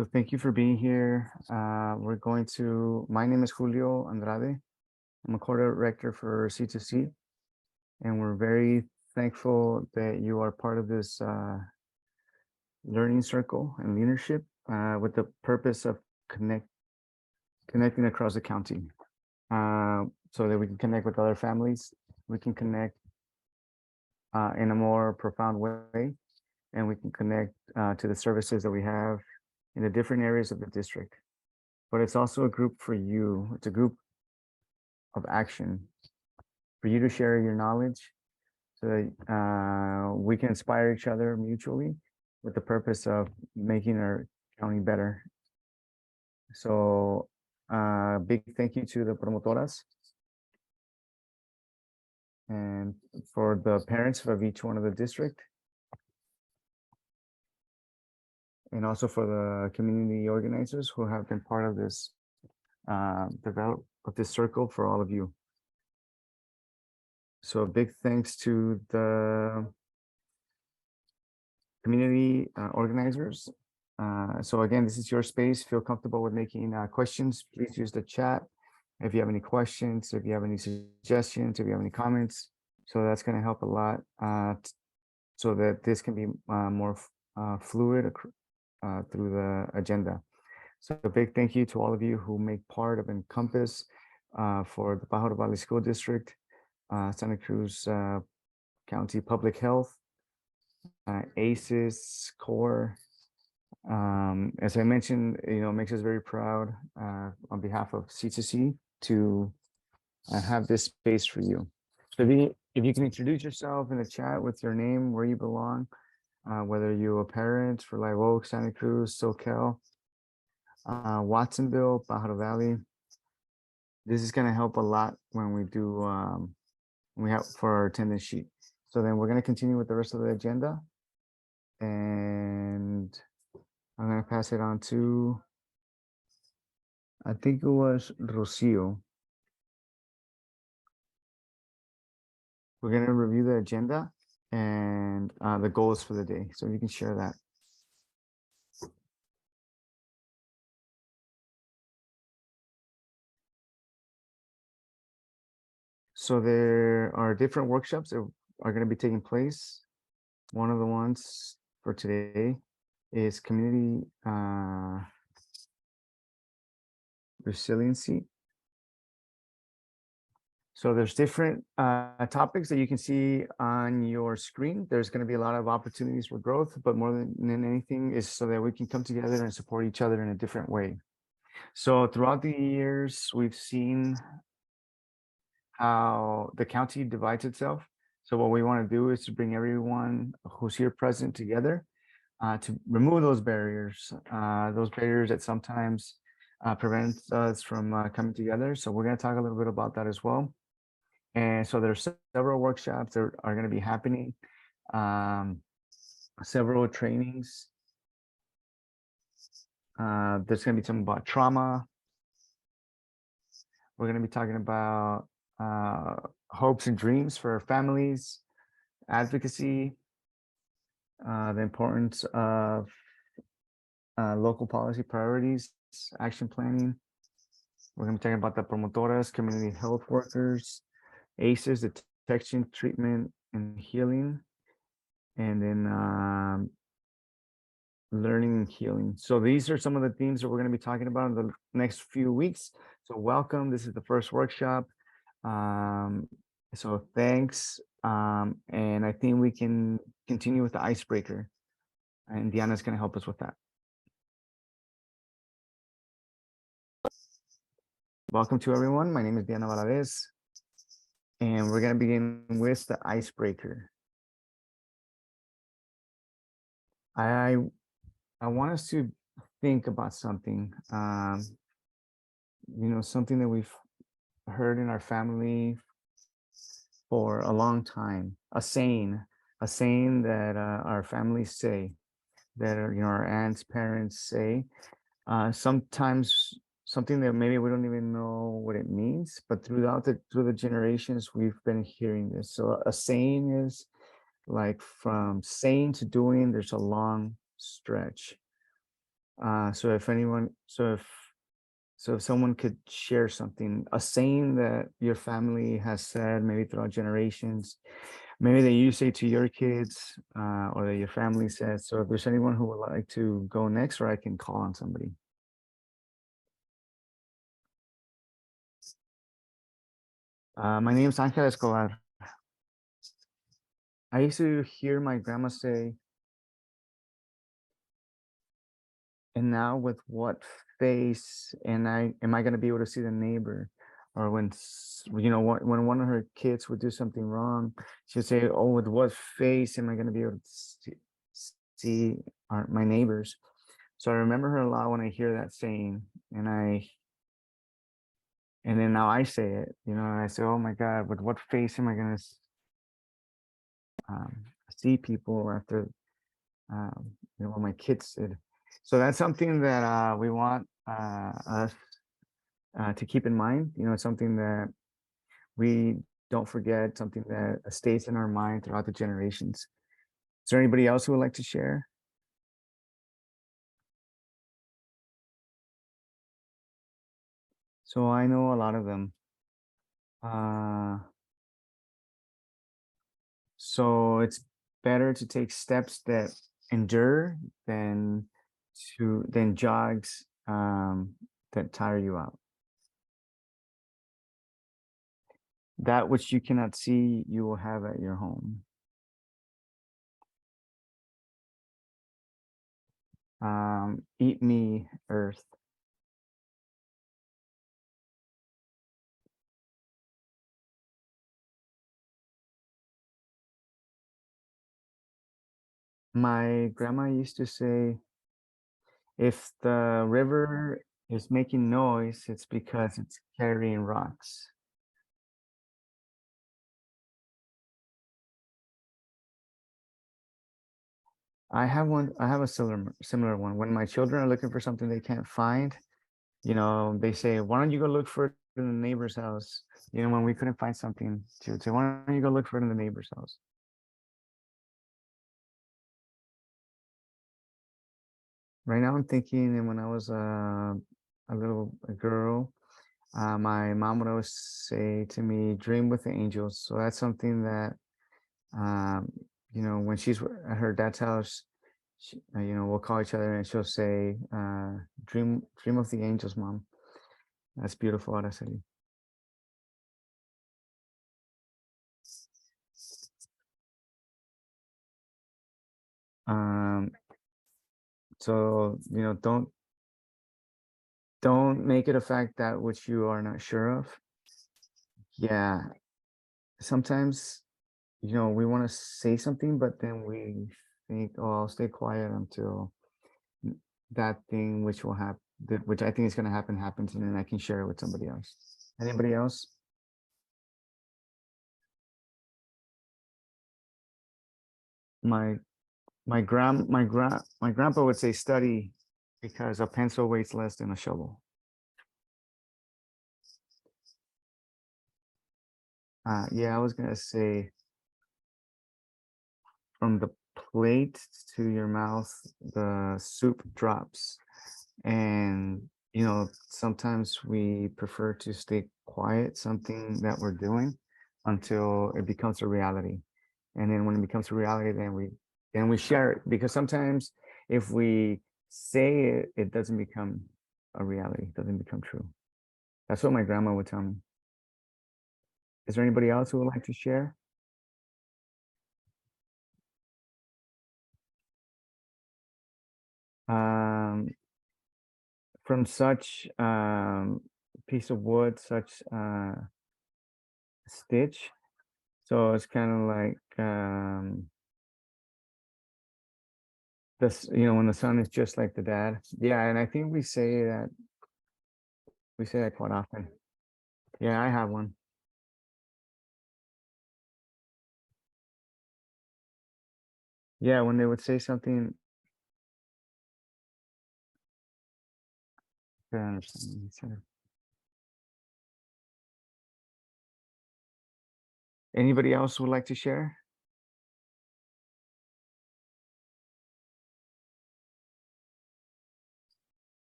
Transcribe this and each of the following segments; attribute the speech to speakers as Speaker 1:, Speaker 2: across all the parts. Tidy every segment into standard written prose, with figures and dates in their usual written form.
Speaker 1: So thank you for being here. My name is Julio Andrade. I'm a co-director for C2C, and we're very thankful that you are part of this learning circle and leadership with the purpose of connecting across the county so that we can connect with other families. We can connect in a more profound way, and we can connect to the services that we have in the different areas of the district. But it's also a group for you. It's a group of action for you to share your knowledge so that we can inspire each other mutually with the purpose of making our county better. So big thank you to the promotoras and for the parents of each one of the district, and also for the community organizers who have been part of this develop of this circle for all of you. So a big thanks to the community organizers. So again, this is your space. Feel comfortable with making questions. Please use the chat if you have any questions, if you have any suggestions, if you have any comments. So that's going to help a lot so that this can be more fluid through the agenda. So a big thank you to all of you who make part of Encompass for the Pajaro Valley School District, Santa Cruz County Public Health, ACES, CORE. As I mentioned, makes us very proud on behalf of C2C to have this space for you. So if you can introduce yourself in the chat with your name, where you belong, whether you're a parent for Live Oak, Santa Cruz, SoCal, Watsonville, Pajaro Valley. This is going to help a lot when we do we have for our attendance sheet. So then we're going to continue with the rest of the agenda, and I'm going to pass it on to, I think it was Rocio. We're going to review the agenda and the goals for the day. So you can share that. So there are different workshops that are going to be taking place. One of the ones for today is community resiliency. So there's different topics that you can see on your screen. There's going to be a lot of opportunities for growth, but more than anything is so that we can come together and support each other in a different way. So throughout the years, we've seen how the county divides itself. So what we want to do is to bring everyone who's here present together to remove those barriers that sometimes prevent us from coming together. So we're going to talk a little bit about that as well. And so there's several workshops that are going to be happening, several trainings. There's going to be something about trauma. We're going to be talking about hopes and dreams for families, advocacy, the importance of local policy priorities, action planning. We're going to be talking about the promotoras, community health workers, ACEs, detection, treatment, and healing, and then learning and healing. So these are some of the themes that we're going to be talking about in the next few weeks. So welcome. This is the first workshop. So thanks. And I think we can continue with the icebreaker. And Diana's going to help us with that. Welcome to everyone. My name is Diana Valadez. And we're going to begin with the icebreaker. I want us to think about something, something that we've heard in our family for a long time, a saying that our families say, that our aunts, parents say, sometimes something that maybe we don't even know what it means, but through the generations, we've been hearing this. So a saying is like from saying to doing, there's a long stretch. So if anyone, so if someone could share something, a saying that your family has said, maybe throughout generations, maybe that you say to your kids, or that your family says. So if there's anyone who would like to go next, or I can call on somebody. My name is Angel Escobar. I used to hear my grandma say, and now with what face and I am I going to be able to see the neighbor? Or when when one of her kids would do something wrong, she'd say, oh, with what face am I going to be able to see my neighbors? So I remember her a lot when I hear that saying, and then now I say it, and I say, oh my God, with what face am I going to see people after what my kids did? So that's something that we want us to keep in mind. It's something that we don't forget, something that stays in our mind throughout the generations. Is there anybody else who would like to share? So I know a lot of them. Uh, so it's better to take steps that endure than jogs that tire you out. That which you cannot see, you will have at your home. Eat me, earth. My grandma used to say, if the river is making noise, it's because it's carrying rocks. I have a similar one. When my children are looking for something they can't find, they say, why don't you go look for it in the neighbor's house? When we couldn't find something, she would say, why don't you go look for it in the neighbor's house? Right now I'm thinking, and when I was a girl, my mom would always say to me, dream with the angels. So that's something that, um, when she's at her dad's house, we'll call each other and she'll say, dream of the angels, mom. That's beautiful, Araceli. Um, so, don't make it a fact that which you are not sure of. Yeah. Sometimes, we want to say something, but then we think, oh, I'll stay quiet until that thing which will happen, which I think is going to happen, happens, and then I can share it with somebody else. Anybody else? My my grandpa would say study because a pencil weighs less than a shovel. Yeah, I was gonna say from the plate to your mouth, the soup drops. And, sometimes we prefer to stay quiet, something that we're doing until it becomes a reality. And then when it becomes a reality, then we share it because sometimes if we say it, it doesn't become a reality, it doesn't become true. That's what my grandma would tell me. Is there anybody else who would like to share? Um, from such piece of wood, such stitch. So it's kind of like this, when the son is just like the dad. Yeah, and I think we say that quite often. Yeah, I have one. Yeah, when they would say something, I don't understand. Anybody else would like to share?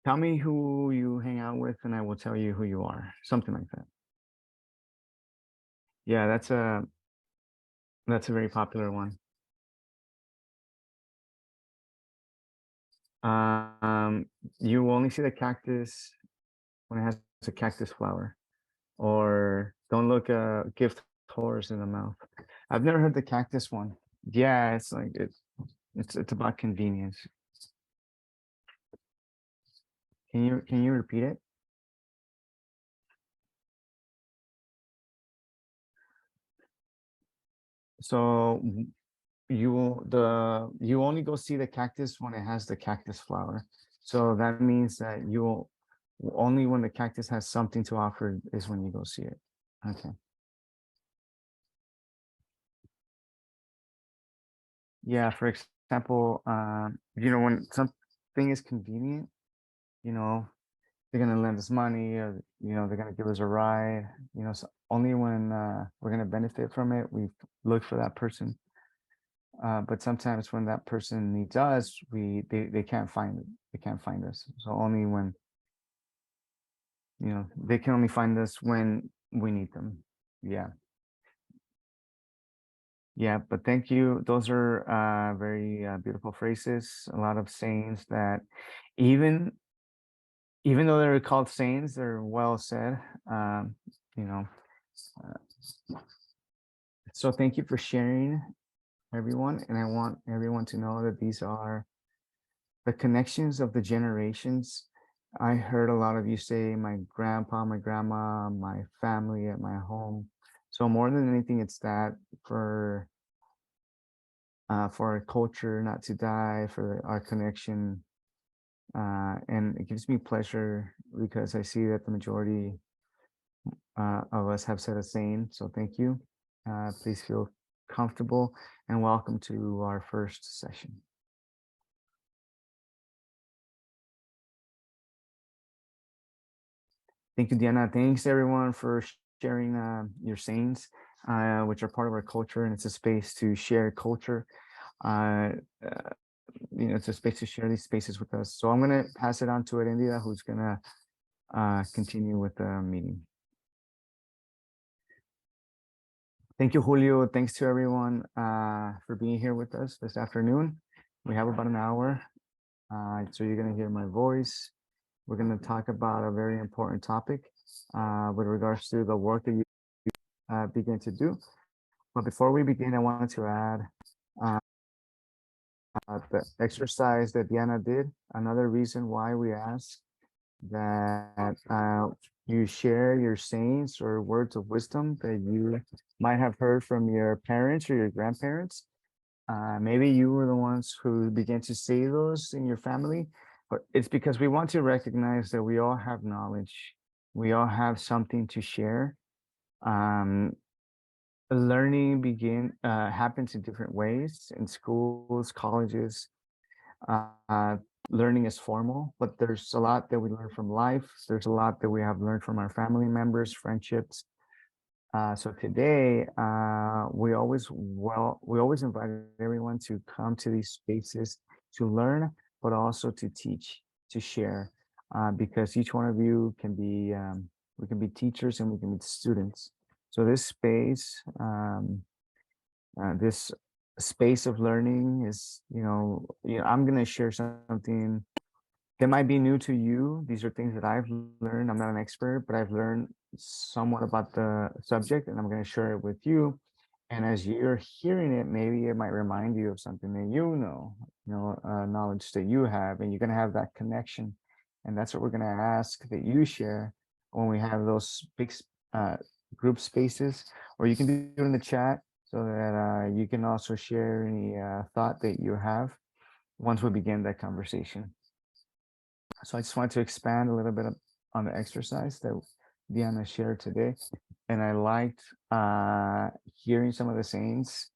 Speaker 1: Tell me who you hang out with, and I will tell you who you are. Something like that. Yeah, that's a very popular one. Um, you only see the cactus when it has a cactus flower, or don't look a gift horse in the mouth. I've never heard the cactus one. Yeah, it's like it's about convenience. Can you repeat it? So you only go see the cactus when it has the cactus flower. So that means that you'll only when the cactus has something to offer is when you go see it. Okay. Yeah, for example, when something is convenient, you know, they're gonna lend us money, or they're gonna give us a ride. So only when we're gonna benefit from it, we look for that person. But sometimes when that person needs us, they can't find it. They can't find us. So only when they can only find us when we need them. Yeah, yeah. But thank you. Those are very beautiful phrases. A lot of sayings that even even though they're called sayings, they're well said. Um, you know. So thank you for sharing, everyone. And I want everyone to know that these are the connections of the generations. I heard a lot of you say my grandpa, my grandma, my family at my home. So more than anything, it's that for for our culture not to die, for our connection. And it gives me pleasure because I see that the majority of us have said a saying. So thank you. Please feel comfortable and welcome to our first session. Thank you, Diana. Thanks everyone for sharing your sayings, which are part of our culture, and it's a space to share culture. Uh, uh, it's a space to share these spaces with us. So I'm gonna pass it on to Arendia, who's gonna continue with the meeting. Thank you, Julio. Thanks to everyone for being here with us this afternoon. We have about an hour, so you're gonna hear my voice. We're gonna talk about a very important topic with regards to the work that you begin to do. But before we begin, I wanted to add uh, the exercise that Diana did. Another reason why we ask that you share your sayings or words of wisdom that you might have heard from your parents or your grandparents. Maybe you were the ones who began to say those in your family, but it's because we want to recognize that we all have knowledge. We all have something to share. Um, Learning happens in different ways in schools, colleges. Uh, Learning is formal, but there's a lot that we learn from life. There's a lot that we have learned from our family members, friendships. So today, we always invite everyone to come to these spaces to learn, but also to teach, to share, because each one of you can be, we can be teachers and we can be students. So this space of learning is, I'm going to share something that might be new to you. These are things that I've learned. I'm not an expert, but I've learned somewhat about the subject, and I'm going to share it with you. And as you're hearing it, maybe it might remind you of something that knowledge that you have, and you're going to have that connection. And that's what we're going to ask that you share when we have those big uh, group spaces, or you can do it in the chat so that you can also share any thought that you have once we begin that conversation. So I just wanted to expand a little bit on the exercise that Diana shared today. And I liked hearing some of the sayings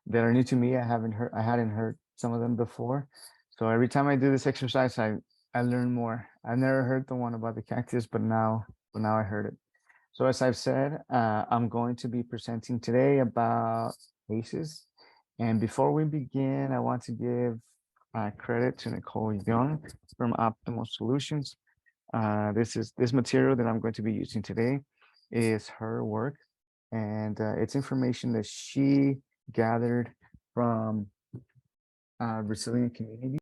Speaker 1: that are new to me. I hadn't heard some of them before. So every time I do this exercise, I learn more. I've never heard the one about the cactus, but now I heard it. So as I've said, I'm going to be presenting today about ACEs. And before we begin, I want to give credit to Nicole Young from Optimal Solutions. This material that I'm going to be using today is her work, and it's information that she gathered from resilient communities.